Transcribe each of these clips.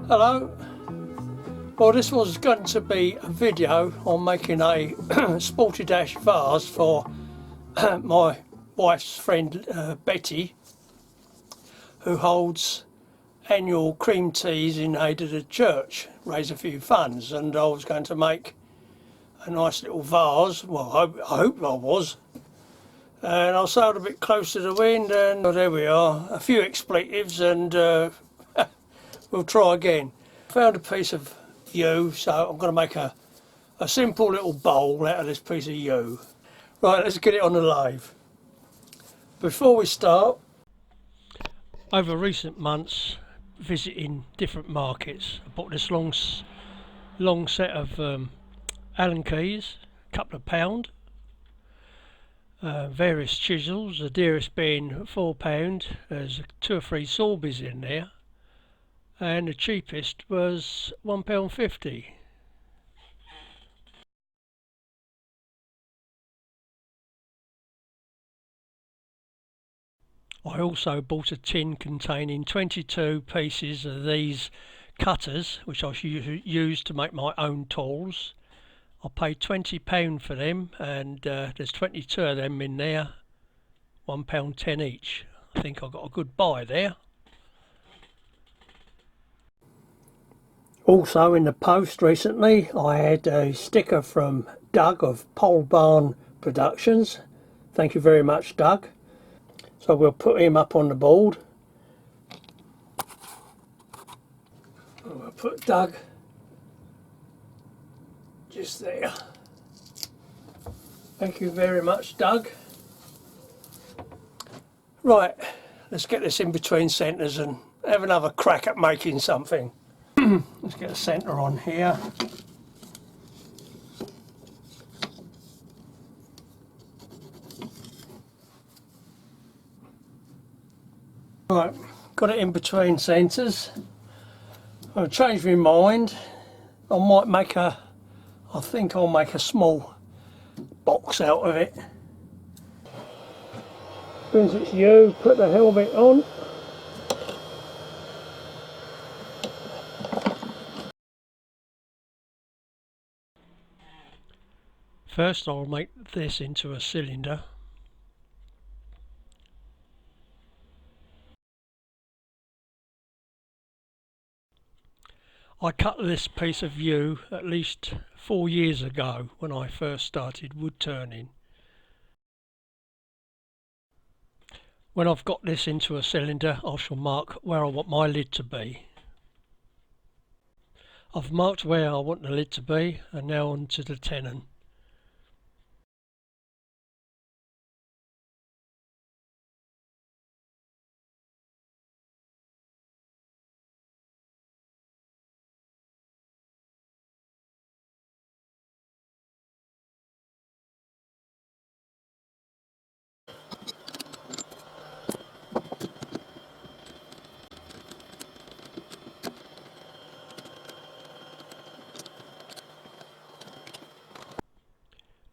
Hello. Well, this was going to be a video on making a sporty dash vase for my wife's friend Betty, who holds annual cream teas in aid of the church, raise a few funds, and I was going to make a nice little vase. Well, I hope I was. And I sailed a bit close to the wind, and well, there we are, a few expletives, and we'll try again. Found a piece of yew, so I'm going to make a simple little bowl out of this piece of yew. Right, let's get it on the lathe. Before we start, over recent months visiting different markets, I bought this long set of Allen keys, a couple of £1, various chisels, the dearest being £4. There's 2 or 3 Sorbies in there, and the cheapest was £1.50. I also bought a tin containing 22 pieces of these cutters, which I use to make my own tools. I paid £20 for them, and there's 22 of them in there, £1.10 each. I think I got a good buy there. Also in the post recently, I had a sticker from Doug of Pole Barn Productions. Thank you very much, Doug. So we'll put him up on the board. We'll put Doug just there. Thank you very much, Doug. Right, let's get this in between centres and have another crack at making something. Let's get a centre on here. Right, got it in between centres. I've changed my mind. I think I'll make a small box out of it. Since it's you, put the helmet on. First I'll make this into a cylinder. I cut this piece of yew at least 4 years ago when I first started wood turning. When I've got this into a cylinder, I shall mark where I want my lid to be. I've marked where I want the lid to be, and now on to the tenon.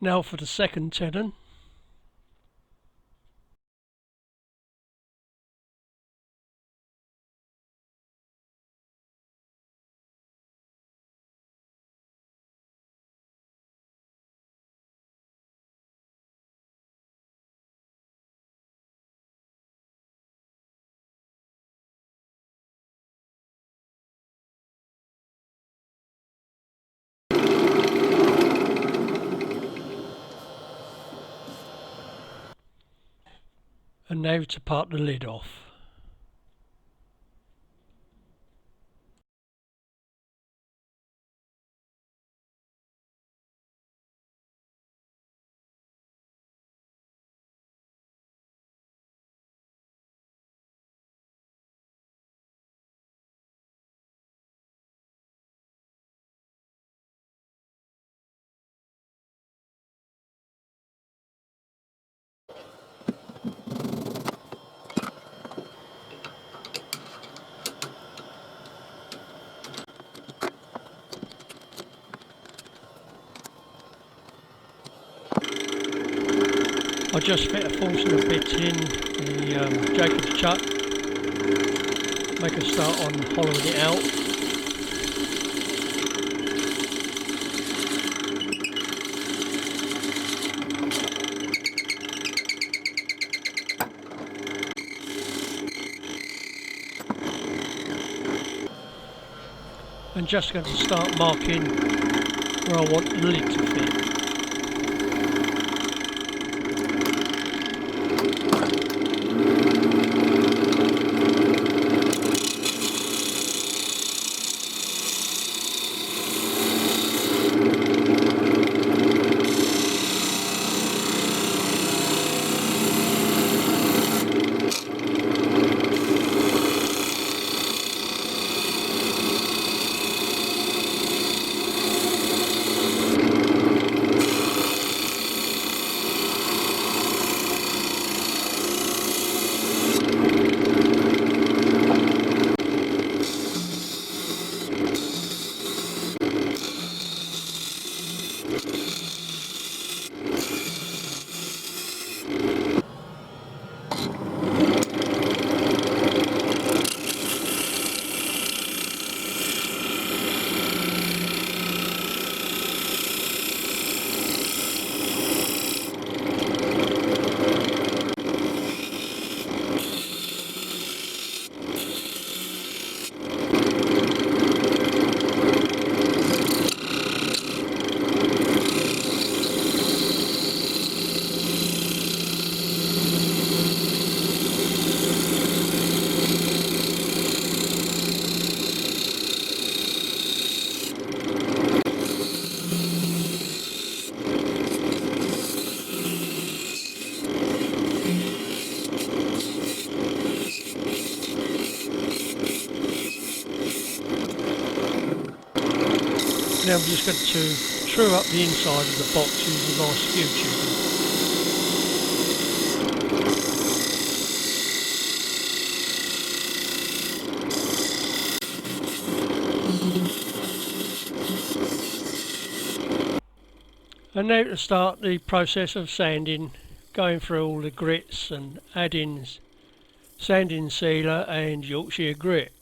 Now for the second tenon. And now to part the lid off. I just fit a Forstner bit in the Jacob's chuck. Make a start on hollowing it out. I'm just going to start marking where I want the lid to fit. Now I'm just going to true up the inside of the box using my skew tubing. And now to start the process of sanding, going through all the grits and adding sanding sealer and Yorkshire grit.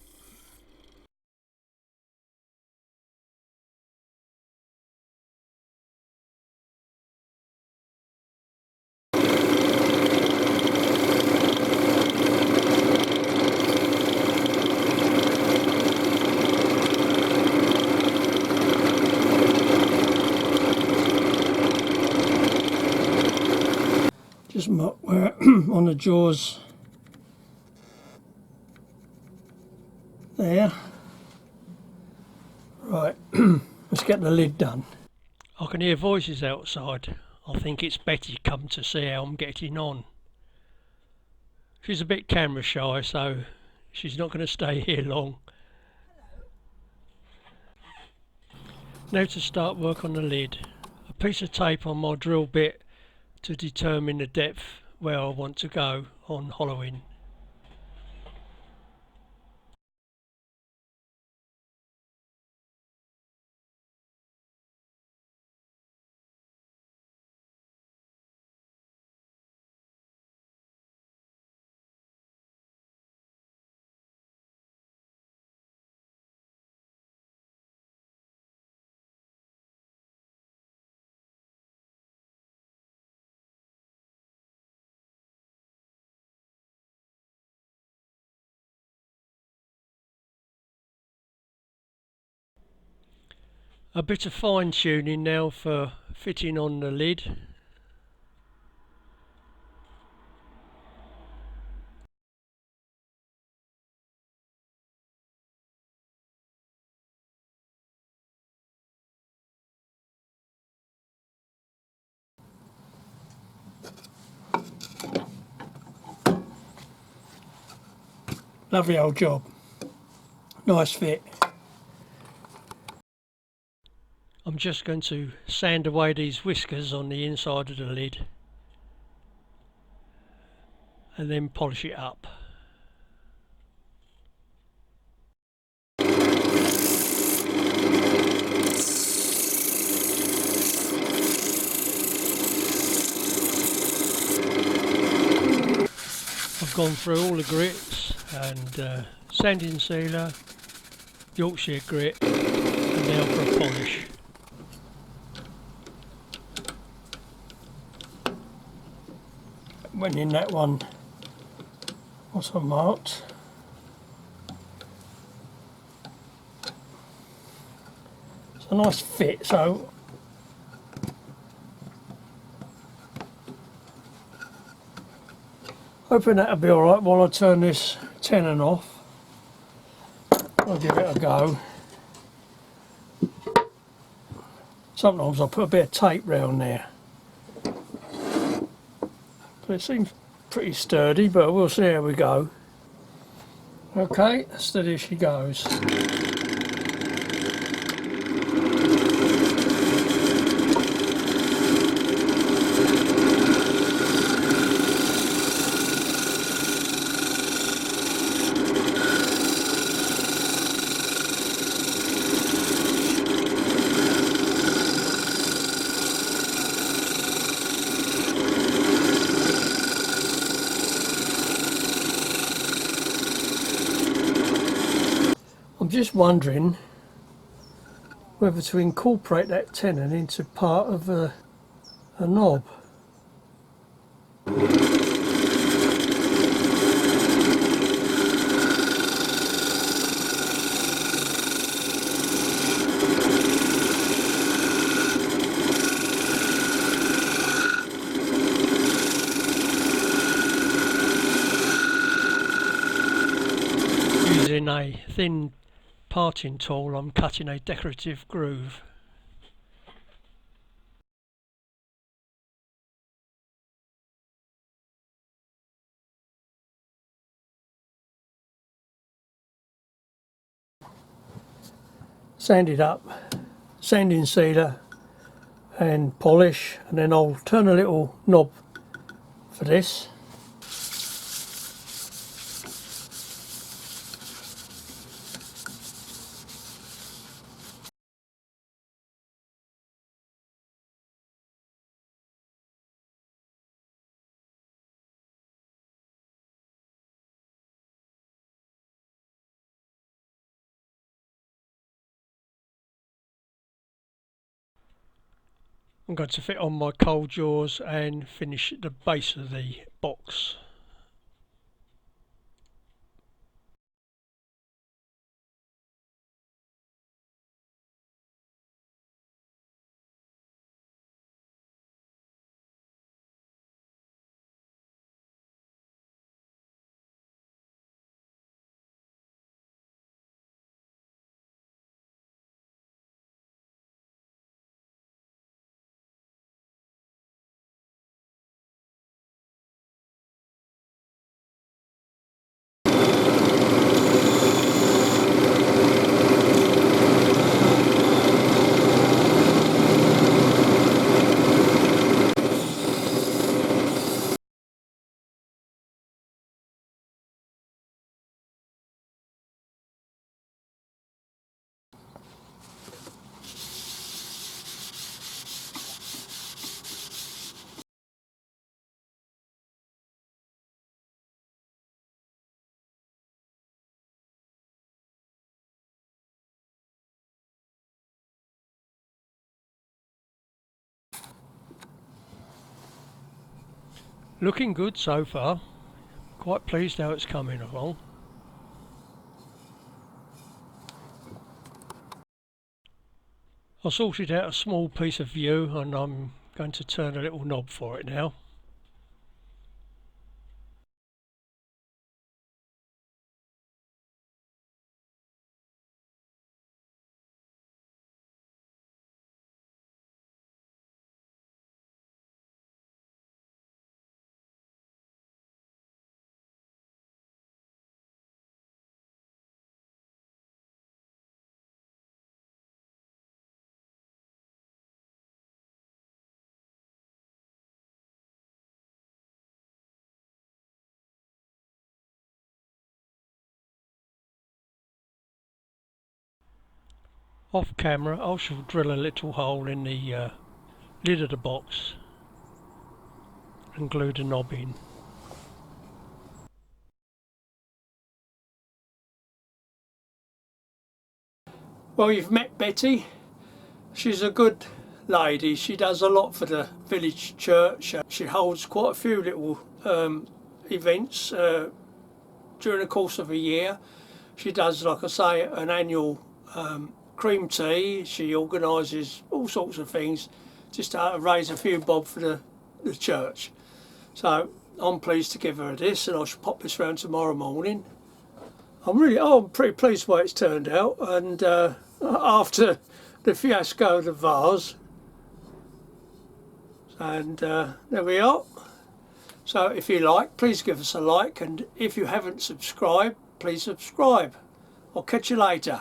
Just mark where on the jaws there. Right, let's get the lid done. I can hear voices outside. I think it's Betty come to see how I'm getting on. She's a bit camera shy, so she's not going to stay here long. Now to start work on the lid. A piece of tape on my drill bit to determine the depth where I want to go on hollowing. A bit of fine tuning now for fitting on the lid. Lovely old job. Nice fit. I'm just going to sand away these whiskers on the inside of the lid and then polish it up. I've gone through all the grits and sanding sealer, Yorkshire grit, and now for a polish. Went in that one, what's I marked? a nice fit, so hoping that'll be alright while I turn this tenon off. I'll give it a go. Sometimes I put a bit of tape round there. But it seems pretty sturdy, but we'll see how we go. Okay, steady as she goes. I'm just wondering whether to incorporate that tenon into part of a knob. Using a thin parting tool, I'm cutting a decorative groove. Sand it up, sanding sealer and polish, and then I'll turn a little knob for this. I'm going to fit on my cold jaws and finish the base of the box. Looking good so far. Quite pleased how it's coming along. I sorted out a small piece of view and I'm going to turn a little knob for it now. Off camera I shall drill a little hole in the lid of the box and glue the knob in. Well, you've met Betty. She's a good lady. She does a lot for the village church. She holds quite a few little events during the course of a year. She does, like I say, an annual cream tea. She organises all sorts of things just to raise a few bob for the church. So I'm pleased to give her this, and I shall pop this round tomorrow morning. I'm pretty pleased the way it's turned out, and after the fiasco of the vase, and there we are. So if you like, please give us a like, and if you haven't subscribed, please subscribe. I'll catch you later.